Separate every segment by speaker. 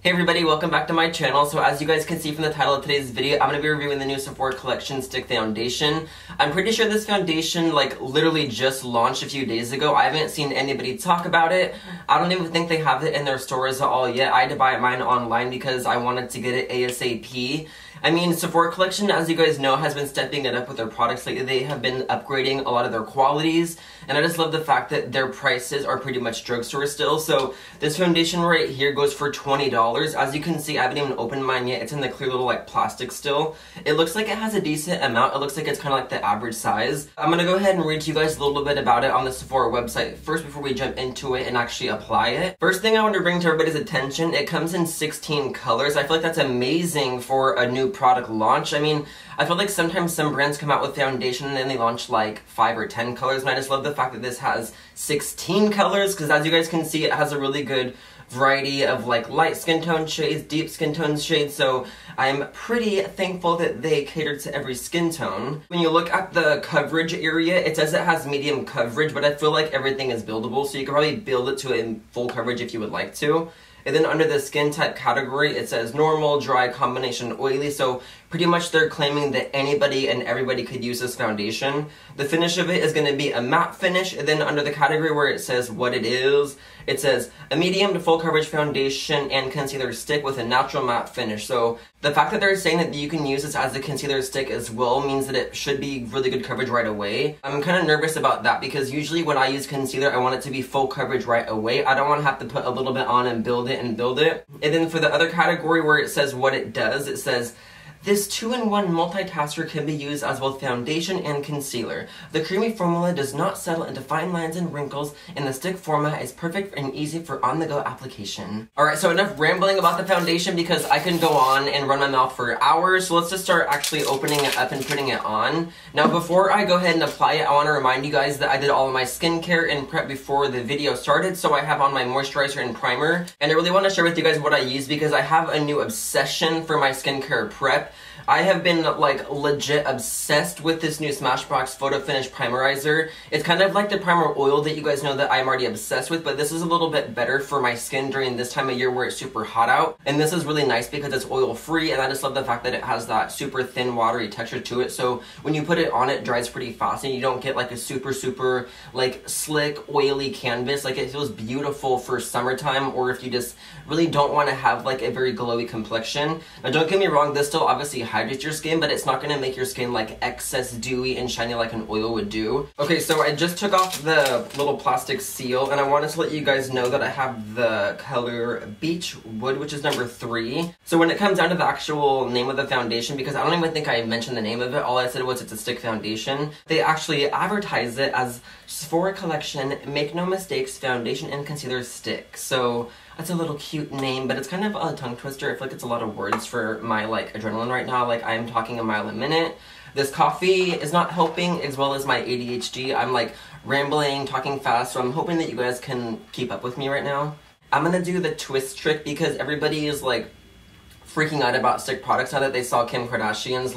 Speaker 1: Hey everybody, welcome back to my channel. So as you guys can see from the title of today's video, I'm going to be reviewing the new Sephora Collection Stick Foundation. I'm pretty sure this foundation literally just launched a few days ago. I haven't seen anybody talk about it. I don't even think they have it in their stores at all yet. I had to buy mine online because I wanted to get it ASAP. I mean, Sephora Collection, as you guys know, has been stepping it up with their products lately. They have been upgrading a lot of their qualities, and I just love the fact that their prices are pretty much drugstore still. So this foundation right here goes for $20. As you can see, I haven't even opened mine yet. It's in the clear little plastic still. It looks like it has a decent amount. It looks like it's kind of like the average size. I'm gonna go ahead and read to you guys a little bit about it on the Sephora website first before we jump into it and actually apply it. First thing I want to bring to everybody's attention, it comes in 16 colors. I feel like that's amazing for a new product launch. I mean, I feel like sometimes some brands come out with foundation and then they launch like 5 or 10 colors, and I just love the fact that this has 16 colors because as you guys can see, it has a really good variety of light skin tone shades, deep skin tone shades, so I'm pretty thankful that they cater to every skin tone. When you look at the coverage area, it says it has medium coverage, but I feel like everything is buildable, so you can probably build it to in full coverage if you would like to. And then under the skin type category, it says normal, dry, combination, oily. So pretty much they're claiming that anybody and everybody could use this foundation. The finish of it is going to be a matte finish. And then under the category where it says what it is, it says a medium to full coverage foundation and concealer stick with a natural matte finish. So the fact that they're saying that you can use this as a concealer stick as well means that it should be really good coverage right away. I'm kind of nervous about that because usually when I use concealer, I want it to be full coverage right away. I don't want to have to put a little bit on and build it. And then for the other category where it says what it does, it says this 2-in-1 multitasker can be used as both foundation and concealer. The creamy formula does not settle into fine lines and wrinkles, and the stick format is perfect and easy for on-the-go application. Alright, so enough rambling about the foundation because I can go on and run my mouth for hours, so let's just start actually opening it up and putting it on. Now before I go ahead and apply it, I want to remind you guys that I did all of my skincare and prep before the video started, so I have on my moisturizer and primer, and I really want to share with you guys what I use because I have a new obsession for my skincare prep. I have been legit obsessed with this new Smashbox Photo Finish Primerizer. It's kind of like the primer oil that you guys know that I'm already obsessed with, but this is a little bit better for my skin during this time of year where it's super hot out. And this is really nice because it's oil free, and I just love the fact that it has that super thin watery texture to it. So when you put it on, it dries pretty fast and you don't get a super slick oily canvas. It feels beautiful for summertime or if you just really don't want to have a very glowy complexion. Now don't get me wrong, this still obviously hydrates your skin, but it's not going to make your skin excess dewy and shiny like an oil would do. Okay, so I just took off the little plastic seal and I wanted to let you guys know that I have the color Beach Wood, which is number 3. So when it comes down to the actual name of the foundation, because I don't even think I mentioned the name of it, all I said was it's a stick foundation. They actually advertise it as Sephora Collection Make No Mistakes Foundation and Concealer Stick. So that's a little cute name, but it's kind of a tongue twister. I feel like it's a lot of words for my adrenaline right now. I'm talking a mile a minute. This coffee is not helping, as well as my ADHD. I'm rambling, talking fast, so I'm hoping that you guys can keep up with me right now. I'm gonna do the twist trick because everybody is freaking out about stick products now that they saw Kim Kardashian's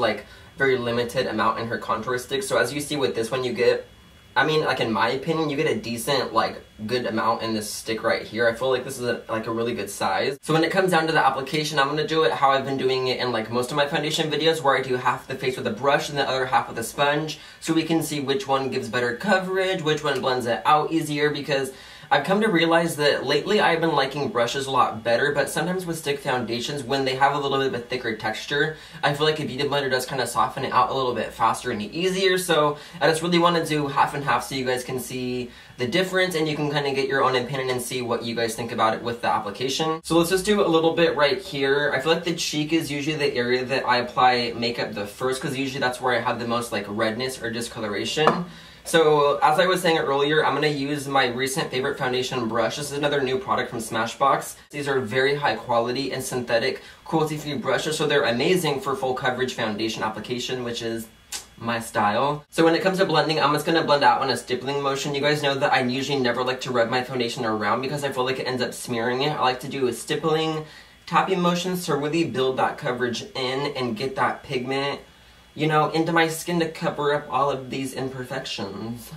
Speaker 1: very limited amount in her contour stick. So as you see with this one, you get, I mean, in my opinion, you get a decent, good amount in this stick right here. I feel like this is a really good size. So when it comes down to the application, I'm going to do it how I've been doing it in most of my foundation videos, where I do half the face with a brush and the other half with a sponge, so we can see which one gives better coverage, which one blends it out easier, because I've come to realize that lately I've been liking brushes a lot better, but sometimes with stick foundations, when they have a little bit of a thicker texture, I feel like a beauty blender does kind of soften it out a little bit faster and easier, so I just really want to do half and half so you guys can see the difference and you can kind of get your own opinion and see what you guys think about it with the application. So let's just do a little bit right here. I feel like the cheek is usually the area that I apply makeup the first because usually that's where I have the most redness or discoloration. So, as I was saying earlier, I'm going to use my recent favorite foundation brush. This is another new product from Smashbox. These are very high quality and synthetic, cruelty-free brushes, so they're amazing for full coverage foundation application, which is my style. So when it comes to blending, I'm just going to blend out in a stippling motion. You guys know that I usually never like to rub my foundation around because I feel like it ends up smearing it. I like to do a stippling, tapping motions to really build that coverage in and get that pigment, you know, into my skin to cover up all of these imperfections.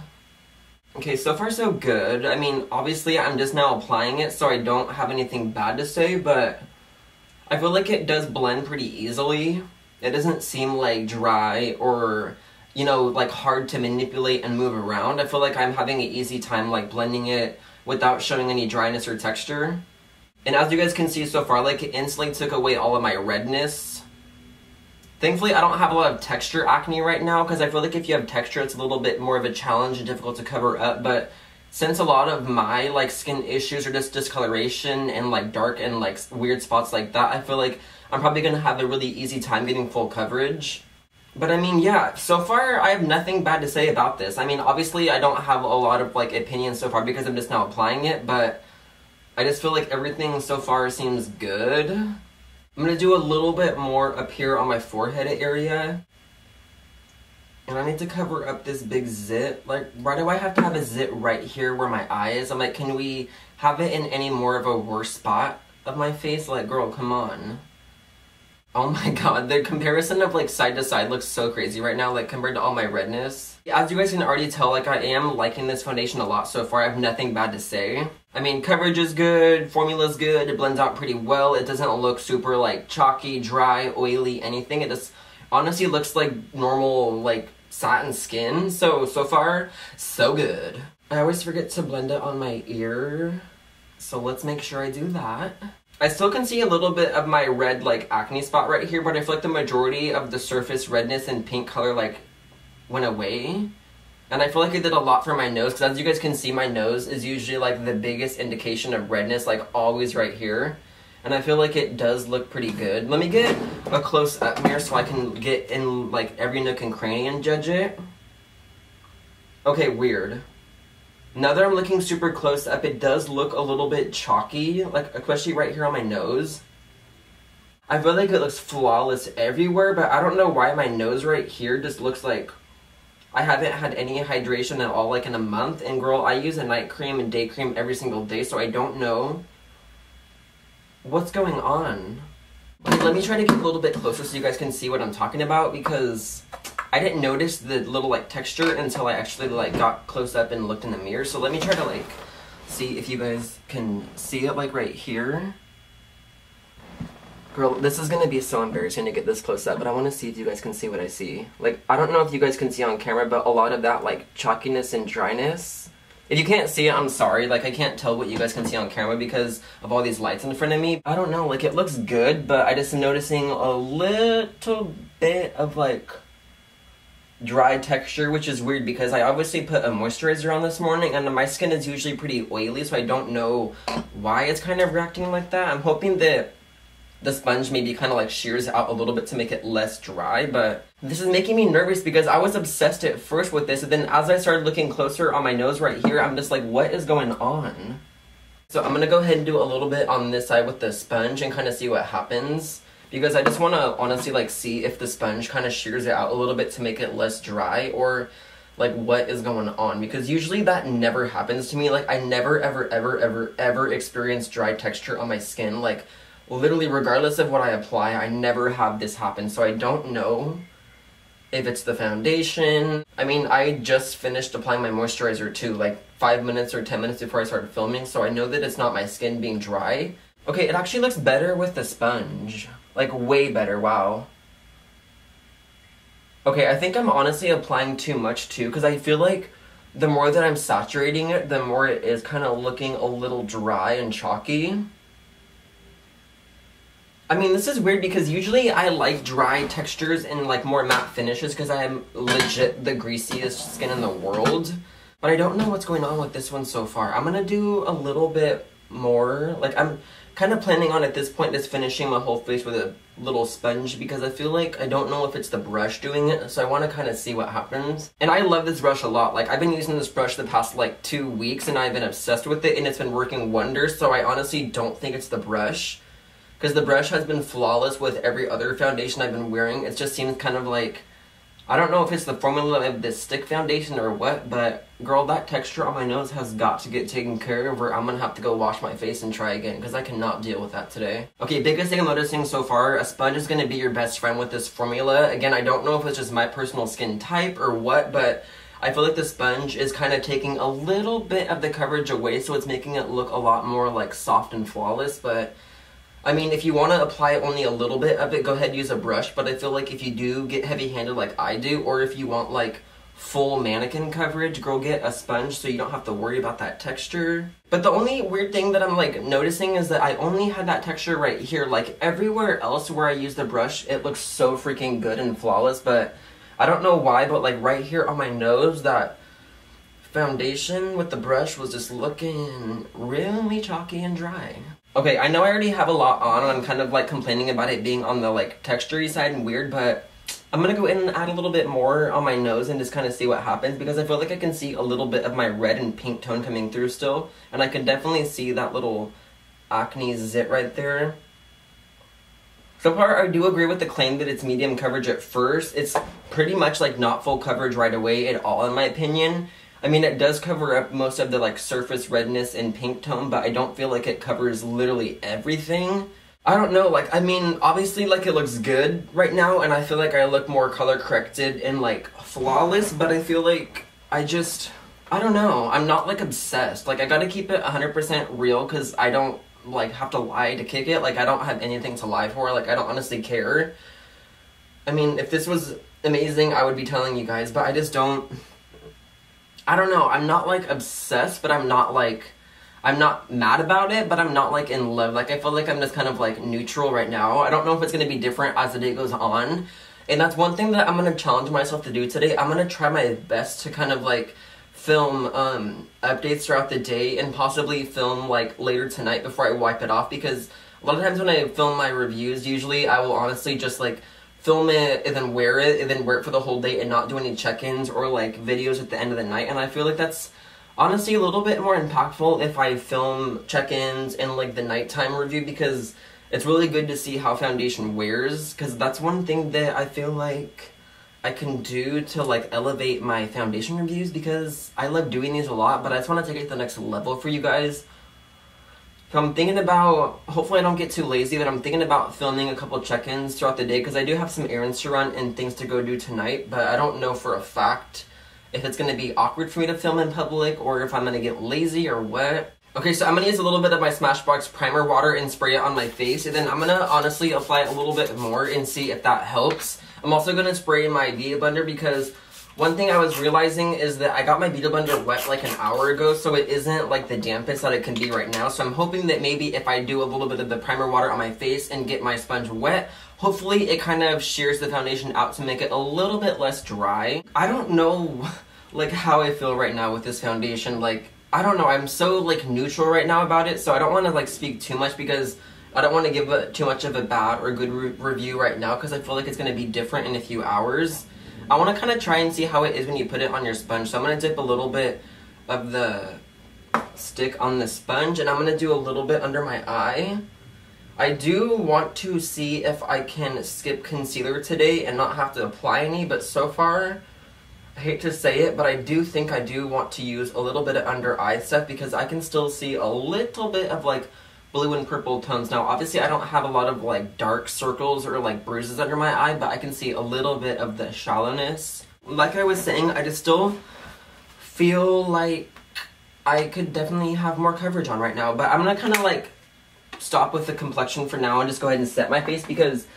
Speaker 1: Okay, so far so good. I mean, obviously I'm just now applying it, so I don't have anything bad to say, but I feel like it does blend pretty easily. It doesn't seem like dry or, you know, like hard to manipulate and move around. I feel like I'm having an easy time like blending it without showing any dryness or texture. And as you guys can see so far, like it instantly took away all of my redness. Thankfully, I don't have a lot of texture acne right now because I feel like if you have texture, it's a little bit more of a challenge and difficult to cover up. But since a lot of my like skin issues are just discoloration and like dark and like weird spots like that, I feel like I'm probably going to have a really easy time getting full coverage. But I mean, yeah, so far I have nothing bad to say about this. I mean, obviously I don't have a lot of like opinions so far because I'm just now applying it, but I just feel like everything so far seems good. I'm going to do a little bit more up here on my forehead area. And I need to cover up this big zit. Like, why do I have to have a zit right here where my eye is? I'm like, can we have it in any more of a worse spot of my face? Like, girl, come on. Oh my god, the comparison of like side to side looks so crazy right now, like compared to all my redness. As you guys can already tell, like I am liking this foundation a lot so far. I have nothing bad to say. I mean, coverage is good, formula's good, it blends out pretty well. It doesn't look super like chalky, dry, oily, anything. It just honestly looks like normal like satin skin. So far, so good. I always forget to blend it on my ear, so let's make sure I do that. I still can see a little bit of my red like acne spot right here, but I feel like the majority of the surface redness and pink color like went away. And I feel like I did a lot for my nose, because as you guys can see, my nose is usually like the biggest indication of redness, like always right here. And I feel like it does look pretty good. Let me get a close up mirror so I can get in like every nook and cranny and judge it. Okay, weird. Now that I'm looking super close up, it does look a little bit chalky, like especially right here on my nose. I feel like it looks flawless everywhere, but I don't know why my nose right here just looks like I haven't had any hydration at all like in a month. And girl, I use a night cream and day cream every single day, so I don't know what's going on. Okay, let me try to get a little bit closer so you guys can see what I'm talking about, because I didn't notice the little like texture until I actually like got close up and looked in the mirror. So let me try to like see if you guys can see it like right here. Girl, this is gonna be so embarrassing to get this close up, but I want to see if you guys can see what I see. Like, I don't know if you guys can see on camera, but a lot of that like chalkiness and dryness. If you can't see it, I'm sorry. Like, I can't tell what you guys can see on camera because of all these lights in front of me. I don't know, like it looks good, but I just am noticing a little bit of like dry texture, which is weird because I obviously put a moisturizer on this morning and my skin is usually pretty oily, so I don't know why it's kind of reacting like that. I'm hoping that the sponge maybe kind of like shears out a little bit to make it less dry, but this is making me nervous because I was obsessed at first with this, and then as I started looking closer on my nose right here, I'm just like, what is going on? So I'm gonna go ahead and do a little bit on this side with the sponge and kind of see what happens, because I just want to honestly like see if the sponge kind of shears it out a little bit to make it less dry, or like what is going on, because usually that never happens to me. Like, I never ever experience dry texture on my skin. Like, literally regardless of what I apply, I never have this happen. So I don't know if it's the foundation. I mean, I just finished applying my moisturizer too, like 5 minutes or 10 minutes before I started filming, so I know that it's not my skin being dry. Okay, it actually looks better with the sponge. Like, way better, wow. Okay, I think I'm honestly applying too much too, because I feel like the more that I'm saturating it, the more it is kind of looking a little dry and chalky. I mean, this is weird because usually I like dry textures and like more matte finishes because I am legit the greasiest skin in the world. But I don't know what's going on with this one so far. I'm gonna do a little bit more. Like, I'm kind of planning on at this point just finishing my whole face with a little sponge, because I feel like I don't know if it's the brush doing it, so I want to kind of see what happens. And I love this brush a lot. Like, I've been using this brush the past like 2 weeks and I've been obsessed with it and it's been working wonders, so I honestly don't think it's the brush. Because the brush has been flawless with every other foundation I've been wearing. It just seems kind of like, I don't know if it's the formula of this stick foundation or what, but girl, that texture on my nose has got to get taken care of, or I'm gonna have to go wash my face and try again, because I cannot deal with that today. Okay, biggest thing I'm noticing so far, a sponge is gonna be your best friend with this formula. Again, I don't know if it's just my personal skin type or what, but I feel like the sponge is kind of taking a little bit of the coverage away, so it's making it look a lot more like soft and flawless, but I mean, if you want to apply only a little bit of it, go ahead and use a brush, but I feel like if you do get heavy-handed like I do, or if you want like full mannequin coverage, go get a sponge so you don't have to worry about that texture. But the only weird thing that I'm like noticing is that I only had that texture right here. Like everywhere else where I use the brush, it looks so freaking good and flawless, but I don't know why, but like right here on my nose, that foundation with the brush was just looking really chalky and dry. Okay, I know I already have a lot on and I'm kind of like complaining about it being on the like textury side and weird, but I'm gonna go in and add a little bit more on my nose and just kind of see what happens, because I feel like I can see a little bit of my red and pink tone coming through still, and I can definitely see that little acne zit right there. So far, I do agree with the claim that it's medium coverage at first. It's pretty much like not full coverage right away at all in my opinion. I mean, it does cover up most of the like surface redness and pink tone, but I don't feel like it covers literally everything. I don't know, like, I mean, obviously, like, it looks good right now, and I feel like I look more color corrected and, like, flawless, but I feel like I don't know, I'm not, like, obsessed. Like, I gotta keep it 100% real, because I don't, like, have to lie to kick it. Like, I don't have anything to lie for. Like, I don't honestly care. I mean, if this was amazing, I would be telling you guys, but I just don't, I don't know, I'm not, like, obsessed, but I'm not, like, I'm not mad about it, but I'm not like in love. Like I feel like I'm just kind of like neutral right now. I don't know if it's going to be different as the day goes on. And that's one thing that I'm going to challenge myself to do today. I'm going to try my best to kind of like film updates throughout the day and possibly film like later tonight before I wipe it off, because a lot of times when I film my reviews, usually I will honestly just like film it and then wear it for the whole day and not do any check-ins or like videos at the end of the night. And I feel like that's honestly a little bit more impactful if I film check-ins and like the nighttime review, because it's really good to see how foundation wears, because that's one thing that I feel like I can do to like elevate my foundation reviews, because I love doing these a lot, but I just want to take it to the next level for you guys. So I'm thinking about, hopefully I don't get too lazy, but I'm thinking about filming a couple check-ins throughout the day, because I do have some errands to run and things to go do tonight, but I don't know for a fact if it's going to be awkward for me to film in public or if I'm going to get lazy or what. Okay, so I'm going to use a little bit of my Smashbox primer water and spray it on my face, and then I'm going to honestly apply it a little bit more and see if that helps. I'm also going to spray my Beauty Blender, because one thing I was realizing is that I got my Beauty Blender wet like an hour ago, so it isn't like the dampest that it can be right now. So I'm hoping that maybe if I do a little bit of the primer water on my face and get my sponge wet, hopefully it kind of shears the foundation out to make it a little bit less dry. I don't know like how I feel right now with this foundation. Like, I don't know, I'm so like neutral right now about it, so I don't want to like speak too much, because I don't want to give it too much of a bad or good review right now, because I feel like it's going to be different in a few hours. I want to kind of try and see how it is when you put it on your sponge. So I'm going to dip a little bit of the stick on the sponge, and I'm going to do a little bit under my eye. I do want to see if I can skip concealer today and not have to apply any, but so far, I hate to say it, but I do think I do want to use a little bit of under eye stuff, because I can still see a little bit of like blue and purple tones. Now obviously I don't have a lot of like dark circles or like bruises under my eye, but I can see a little bit of the shallowness. Like I was saying, I just still feel like I could definitely have more coverage on right now, but I'm gonna kind of like stop with the complexion for now and just go ahead and set my face, because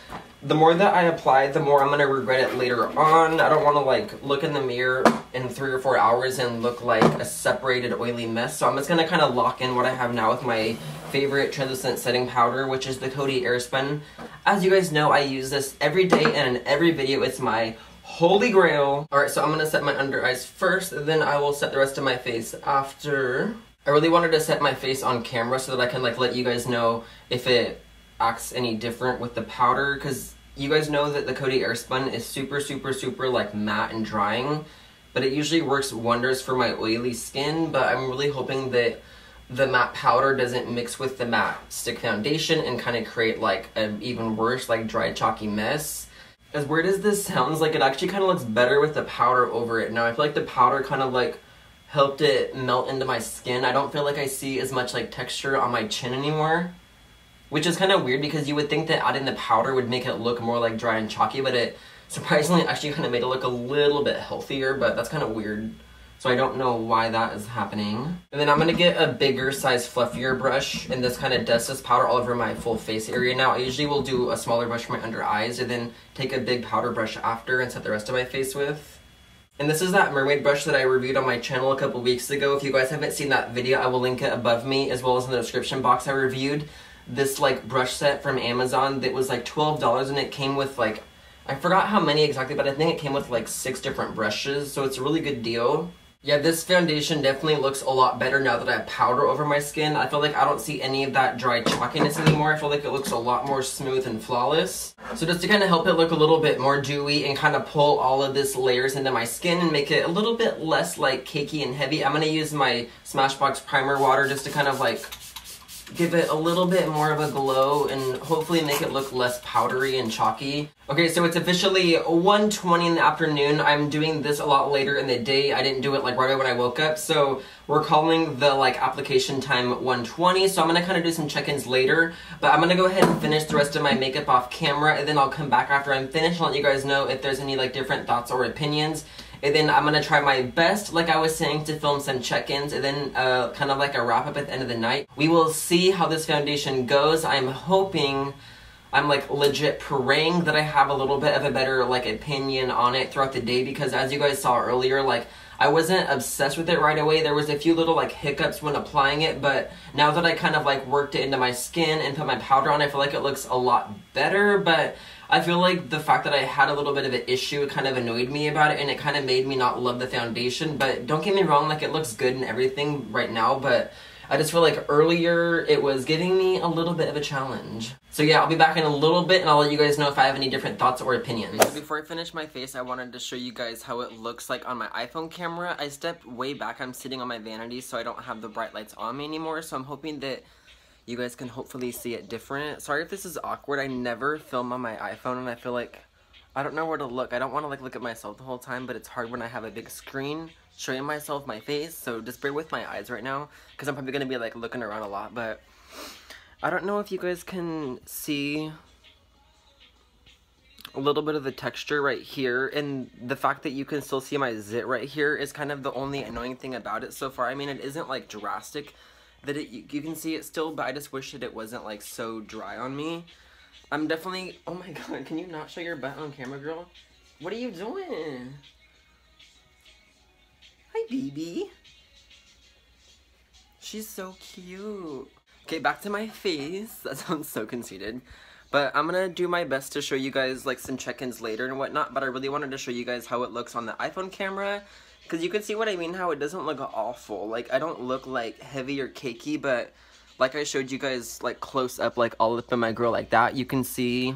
Speaker 1: the more that I apply, the more I'm going to regret it later on. I don't want to like look in the mirror in 3 or 4 hours and look like a separated oily mess. So I'm just going to kind of lock in what I have now with my favorite translucent setting powder, which is the Coty Airspun. As you guys know, I use this every day and in every video. It's my holy grail. Alright, so I'm going to set my under eyes first, then I will set the rest of my face after. I really wanted to set my face on camera so that I can like let you guys know if it acts any different with the powder, because you guys know that the Coty Airspun is super like matte and drying, but it usually works wonders for my oily skin. But I'm really hoping that the matte powder doesn't mix with the matte stick foundation and kind of create like an even worse like dry chalky mess. As weird as this sounds, like it actually kind of looks better with the powder over it. Now I feel like the powder kind of like helped it melt into my skin. I don't feel like I see as much like texture on my chin anymore, which is kind of weird, because you would think that adding the powder would make it look more like dry and chalky, but it surprisingly actually kind of made it look a little bit healthier, but that's kind of weird. so I don't know why that is happening. And then I'm gonna get a bigger size, fluffier brush, and this kind of dusts this powder all over my full face area now. I usually will do a smaller brush for my under eyes, and then take a big powder brush after and set the rest of my face with. And this is that mermaid brush that I reviewed on my channel a couple weeks ago. If you guys haven't seen that video, I will link it above me, as well as in the description box. I reviewed this like brush set from Amazon that was like $12, and it came with like, I forgot how many exactly, but I think it came with like 6 different brushes, so it's a really good deal. Yeah, this foundation definitely looks a lot better now that I have powder over my skin. I feel like I don't see any of that dry chalkiness anymore. I feel like it looks a lot more smooth and flawless. So just to kind of help it look a little bit more dewy and kind of pull all of this layers into my skin and make it a little bit less like cakey and heavy, I'm going to use my Smashbox primer water just to kind of like give it a little bit more of a glow and hopefully make it look less powdery and chalky. Okay, so it's officially 1:20 in the afternoon. I'm doing this a lot later in the day. I didn't do it like right away when I woke up, so we're calling the like application time 1:20, so I'm gonna kind of do some check-ins later, but I'm gonna go ahead and finish the rest of my makeup off camera, and then I'll come back after I'm finished and let you guys know if there's any like different thoughts or opinions. And then I'm going to try my best, like I was saying, to film some check-ins and then kind of like a wrap-up at the end of the night. We will see how this foundation goes. I'm hoping, I'm like legit praying that I have a little bit of a better like opinion on it throughout the day, because as you guys saw earlier, like I wasn't obsessed with it right away. There was a few little like hiccups when applying it, but now that I kind of like worked it into my skin and put my powder on, I feel like it looks a lot better. But I feel like the fact that I had a little bit of an issue kind of annoyed me about it, and it kind of made me not love the foundation. But don't get me wrong, like it looks good and everything right now, but I just feel like earlier it was giving me a little bit of a challenge. So yeah, I'll be back in a little bit and I'll let you guys know if I have any different thoughts or opinions. So before I finish my face, I wanted to show you guys how it looks like on my iPhone camera. I stepped way back. I'm sitting on my vanity, so I don't have the bright lights on me anymore, so I'm hoping that you guys can hopefully see it different. Sorry if this is awkward. I never film on my iPhone, and I feel like I don't know where to look. I don't want to like look at myself the whole time, but it's hard when I have a big screen showing myself my face, so just bear with my eyes right now, because I'm probably going to be like looking around a lot. But I don't know if you guys can see a little bit of the texture right here, and the fact that you can still see my zit right here is kind of the only annoying thing about it so far. I mean, it isn't like drastic that you can see it still, but I just wish that it wasn't like so dry on me. I'm definitely, oh my god, can you not show your butt on camera, girl? What are you doing? Hi, baby. She's so cute. Okay, back to my face. That sounds so conceited. But I'm gonna do my best to show you guys like some check-ins later and whatnot, but I really wanted to show you guys how it looks on the iPhone camera, because you can see what I mean, how it doesn't look awful. Like, I don't look like heavy or cakey, but like I showed you guys like close up, like all up in my girl like that, you can see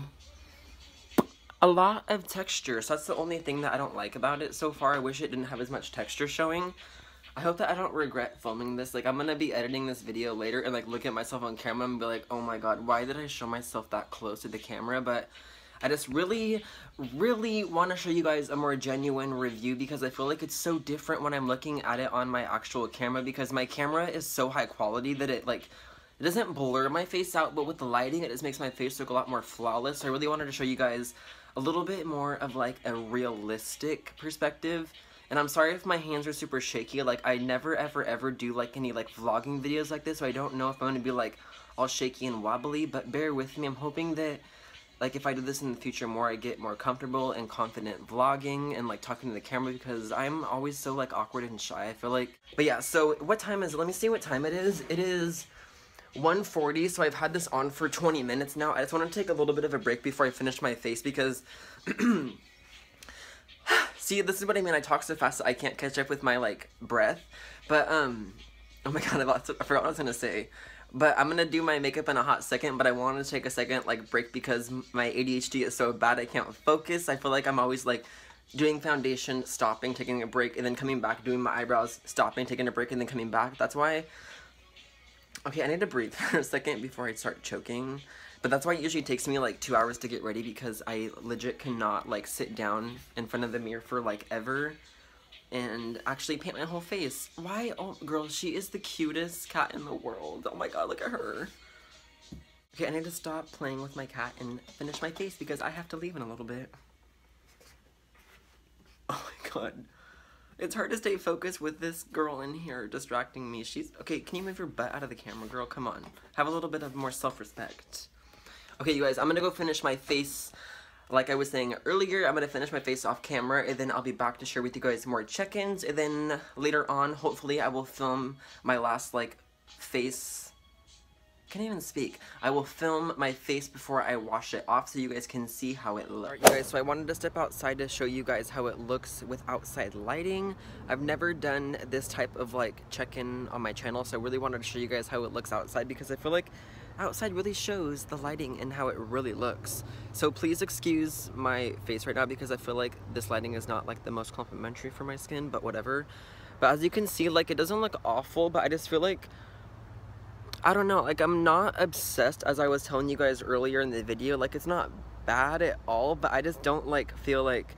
Speaker 1: a lot of texture. So that's the only thing that I don't like about it so far. I wish it didn't have as much texture showing. I hope that I don't regret filming this. Like, I'm gonna be editing this video later and like look at myself on camera and be like, oh my god, why did I show myself that close to the camera? But I just really want to show you guys a more genuine review, because I feel like it's so different when I'm looking at it on my actual camera, because my camera is so high quality that it like, it doesn't blur my face out, but with the lighting it just makes my face look a lot more flawless. So I really wanted to show you guys a little bit more of like a realistic perspective. And I'm sorry if my hands are super shaky. Like, I never ever do like any like vlogging videos like this, so I don't know if I'm gonna be like all shaky and wobbly, but bear with me. I'm hoping that like if I do this in the future more, I get more comfortable and confident vlogging and like talking to the camera, because I'm always so like awkward and shy, I feel like. But yeah, so what time is it? Let me see what time it is. It is 1:40, so I've had this on for 20 minutes now. I just want to take a little bit of a break before I finish my face, because see, this is what I mean. I talk so fast that I can't catch up with my like breath. But oh my god, I forgot what I was gonna say. But I'm gonna do my makeup in a hot second, but I wanted to take a second like break because my ADHD is so bad I can't focus. I feel like I'm always like doing foundation, stopping, taking a break, and then coming back, doing my eyebrows, stopping, taking a break, and then coming back. That's why, okay, I need to breathe for a second before I start choking. But that's why it usually takes me like 2 hours to get ready, because I legit cannot like sit down in front of the mirror for like ever and actually paint my whole face. Why? Oh, girl, she is the cutest cat in the world. Oh my god, look at her. Okay, I need to stop playing with my cat and finish my face because I have to leave in a little bit. Oh my god. It's hard to stay focused with this girl in here distracting me. She's... Okay, can you move your butt out of the camera, girl? Come on. Have a little bit of more self-respect. Okay, you guys, I'm gonna go finish my face. Like I was saying earlier, I'm gonna finish my face off camera, and then I'll be back to share with you guys more check-ins, and then later on, hopefully, I will film my last, like, face... Can't even speak. I will film my face before I wash it off so you guys can see how it looks. Alright, you guys, so I wanted to step outside to show you guys how it looks with outside lighting. I've never done this type of like check-in on my channel, so I really wanted to show you guys how it looks outside because I feel like outside really shows the lighting and how it really looks. So please excuse my face right now because I feel like this lighting is not like the most complimentary for my skin, but whatever. But as you can see, like it doesn't look awful, but I just feel like I don't know, like I'm not obsessed as I was telling you guys earlier in the video. Like it's not bad at all, but I just don't like feel like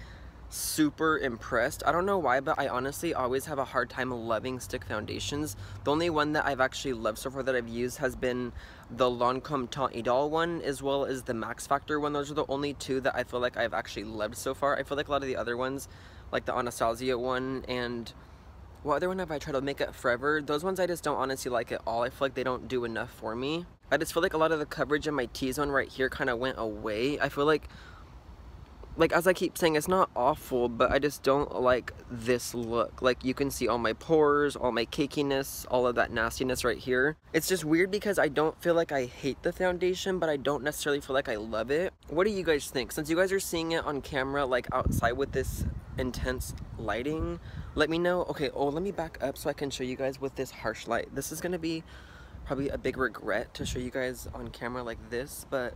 Speaker 1: super impressed. I don't know why, but I honestly always have a hard time loving stick foundations. The only one that I've actually loved so far that I've used has been the Lancome Teint Idole one as well as the Max Factor one. Those are the only two that I feel like I've actually loved so far. I feel like a lot of the other ones, like the Anastasia one and what other one have I tried? Makeup Forever. Those ones I just don't honestly like at all. I feel like they don't do enough for me. I just feel like a lot of the coverage in my T-zone right here kind of went away. I feel like as I keep saying, it's not awful, but I just don't like this look. Like you can see all my pores, all my cakiness, all of that nastiness right here. It's just weird because I don't feel like I hate the foundation, but I don't necessarily feel like I love it. What do you guys think? Since you guys are seeing it on camera, like outside with this intense lighting, let me know. Okay, oh, let me back up so I can show you guys with this harsh light. This is gonna be probably a big regret to show you guys on camera like this, but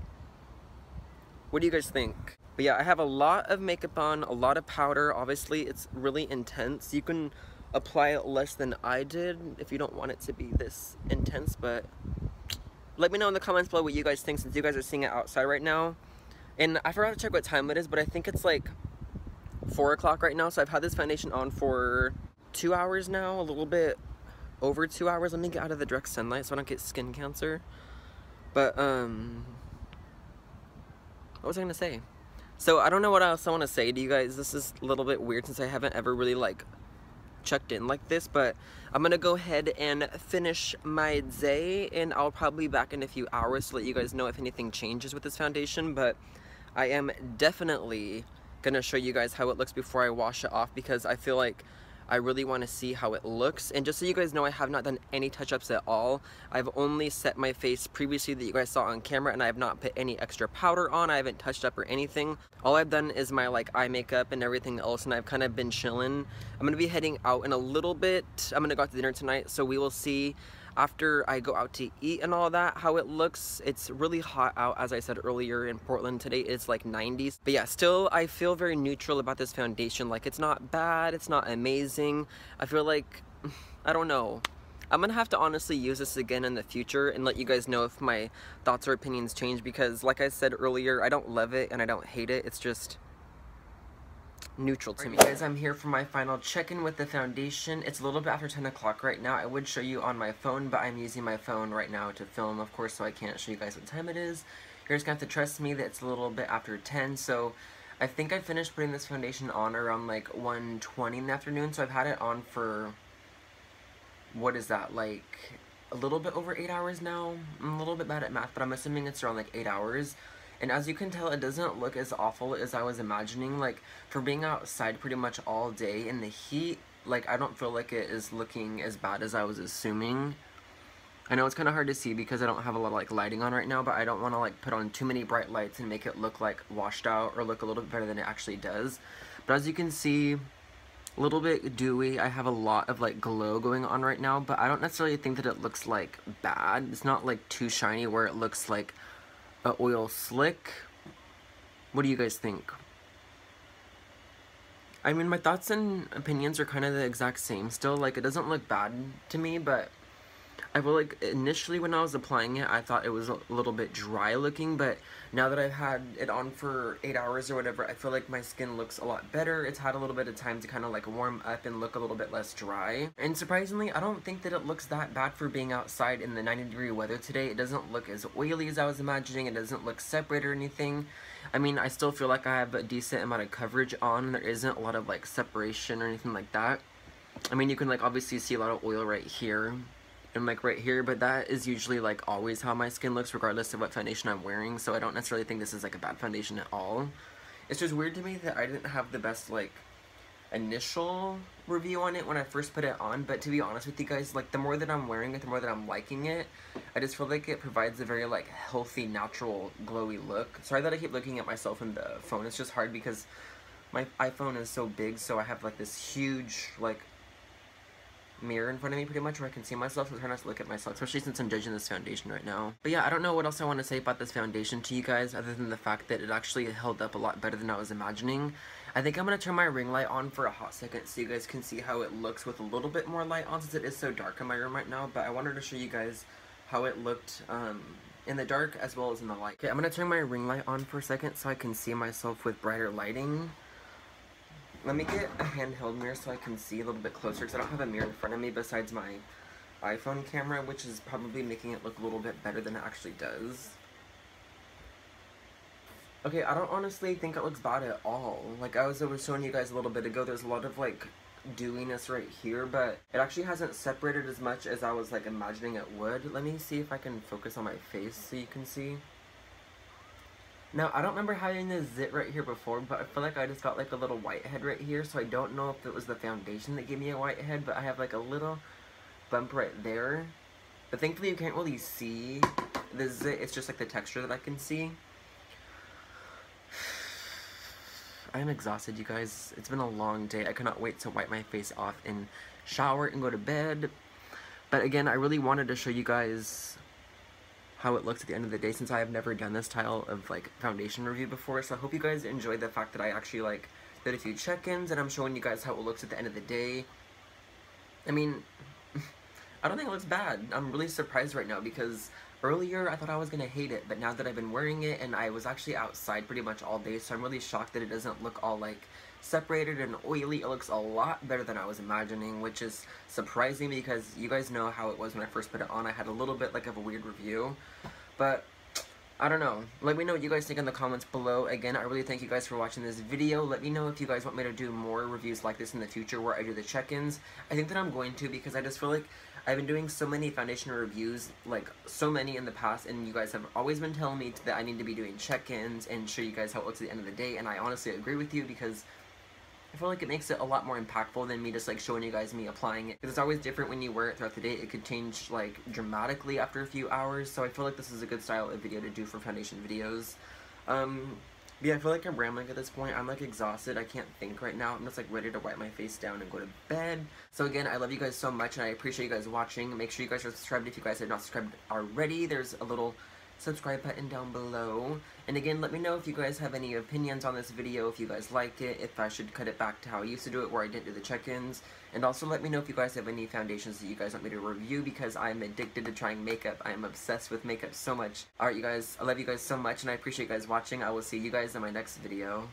Speaker 1: what do you guys think? But yeah, I have a lot of makeup on, a lot of powder. Obviously, it's really intense. You can apply it less than I did if you don't want it to be this intense, but let me know in the comments below what you guys think since you guys are seeing it outside right now. And I forgot to check what time it is, but I think it's like 4 o'clock right now, so I've had this foundation on for 2 hours now, a little bit over 2 hours. Let me get out of the direct sunlight so I don't get skin cancer. But, what was I gonna say? So, I don't know what else I want to say to you guys. This is a little bit weird since I haven't ever really, like, checked in like this, but I'm gonna go ahead and finish my day, and I'll probably be back in a few hours to let you guys know if anything changes with this foundation, but I am definitely gonna show you guys how it looks before I wash it off because I feel like I really want to see how it looks. And just so you guys know, I have not done any touch-ups at all. I've only set my face previously that you guys saw on camera, and I have not put any extra powder on. I haven't touched up or anything. All I've done is my like eye makeup and everything else, and I've kind of been chilling. I'm gonna be heading out in a little bit. I'm gonna go out to dinner tonight, so we will see after I go out to eat and all that how it looks. It's really hot out, as I said earlier, in Portland. Today it's like 90s, but yeah, still I feel very neutral about this foundation. Like it's not bad, it's not amazing. I feel like, I don't know, I'm gonna have to honestly use this again in the future and let you guys know if my thoughts or opinions change because like I said earlier, I don't love it and I don't hate it. It's just neutral to me. Guys, I'm here for my final check-in with the foundation. It's a little bit after 10 o'clock right now. I would show you on my phone, but I'm using my phone right now to film, of course, so I can't show you guys what time it is. You're just gonna have to trust me that it's a little bit after 10, so I think I finished putting this foundation on around like 1:20 in the afternoon, so I've had it on for, what is that, like a little bit over 8 hours now? I'm a little bit bad at math, but I'm assuming it's around like 8 hours. And as you can tell, it doesn't look as awful as I was imagining. Like, for being outside pretty much all day in the heat, like, I don't feel like it is looking as bad as I was assuming. I know it's kind of hard to see because I don't have a lot of, like, lighting on right now, but I don't want to, like, put on too many bright lights and make it look, like, washed out or look a little bit better than it actually does. But as you can see, a little bit dewy. I have a lot of, like, glow going on right now, but I don't necessarily think that it looks, like, bad. It's not, like, too shiny where it looks like a oil slick. What do you guys think? I mean, my thoughts and opinions are kind of the exact same still. Like, it doesn't look bad to me, but I feel like initially when I was applying it, I thought it was a little bit dry looking, but now that I've had it on for 8 hours or whatever, I feel like my skin looks a lot better. It's had a little bit of time to kind of like warm up and look a little bit less dry. And surprisingly, I don't think that it looks that bad for being outside in the 90-degree weather today. It doesn't look as oily as I was imagining. It doesn't look separated or anything. I mean, I still feel like I have a decent amount of coverage on. There isn't a lot of like separation or anything like that. I mean, you can like obviously see a lot of oil right here and like right here, but that is usually like always how my skin looks regardless of what foundation I'm wearing, so I don't necessarily think this is like a bad foundation at all. It's just weird to me that I didn't have the best like initial review on it when I first put it on, but to be honest with you guys, like the more that I'm wearing it, the more that I'm liking it. I just feel like it provides a very like healthy, natural, glowy look. Sorry that I keep looking at myself in the phone. It's just hard because my iPhone is so big, so I have like this huge like mirror in front of me pretty much where I can see myself, so it's hard not to look at myself, especially since I'm judging this foundation right now. But yeah, I don't know what else I want to say about this foundation to you guys other than the fact that it actually held up a lot better than I was imagining. I think I'm going to turn my ring light on for a hot second so you guys can see how it looks with a little bit more light on, since it is so dark in my room right now, but I wanted to show you guys how it looked in the dark as well as in the light. Okay, I'm going to turn my ring light on for a second so I can see myself with brighter lighting. Let me get a handheld mirror so I can see a little bit closer, because I don't have a mirror in front of me besides my iPhone camera, which is probably making it look a little bit better than it actually does. Okay, I don't honestly think it looks bad at all. Like I was showing you guys a little bit ago, there's a lot of like dewiness right here, but it actually hasn't separated as much as I was like imagining it would. Let me see if I can focus on my face so you can see. Now, I don't remember having this zit right here before, but I feel like I just got like a little whitehead right here, so I don't know if it was the foundation that gave me a whitehead, but I have like a little bump right there. But thankfully you can't really see the zit, it's just like the texture that I can see. I am exhausted, you guys. It's been a long day. I cannot wait to wipe my face off and shower and go to bed. But again, I really wanted to show you guys how it looks at the end of the day, since I have never done this style of like foundation review before. So I hope you guys enjoyed the fact that I actually like did a few check-ins and I'm showing you guys how it looks at the end of the day. I mean, I don't think it looks bad. I'm really surprised right now because earlier I thought I was gonna hate it, but now that I've been wearing it and I was actually outside pretty much all day, so I'm really shocked that it doesn't look all like separated and oily. It looks a lot better than I was imagining, which is surprising because you guys know how it was when I first put it on. I had a little bit like of a weird review, but I don't know. Let me know what you guys think in the comments below. Again, I really thank you guys for watching this video. Let me know if you guys want me to do more reviews like this in the future where I do the check-ins. I think that I'm going to, because I just feel like I've been doing so many foundation reviews, like so many in the past, and you guys have always been telling me that I need to be doing check-ins and show you guys how it looks at the end of the day, and I honestly agree with you because I feel like it makes it a lot more impactful than me just like showing you guys me applying it. Because it's always different when you wear it throughout the day. It could change like dramatically after a few hours. So I feel like this is a good style of video to do for foundation videos. Yeah, I feel like I'm rambling at this point. I'm like exhausted. I can't think right now. I'm just like ready to wipe my face down and go to bed. So again, I love you guys so much and I appreciate you guys watching. Make sure you guys are subscribed if you guys have not subscribed already. There's a little subscribe button down below. And again, let me know if you guys have any opinions on this video, if you guys like it, if I should cut it back to how I used to do it where I didn't do the check-ins. And also let me know if you guys have any foundations that you guys want me to review, because I'm addicted to trying makeup. I am obsessed with makeup so much. Alright you guys, I love you guys so much and I appreciate you guys watching. I will see you guys in my next video.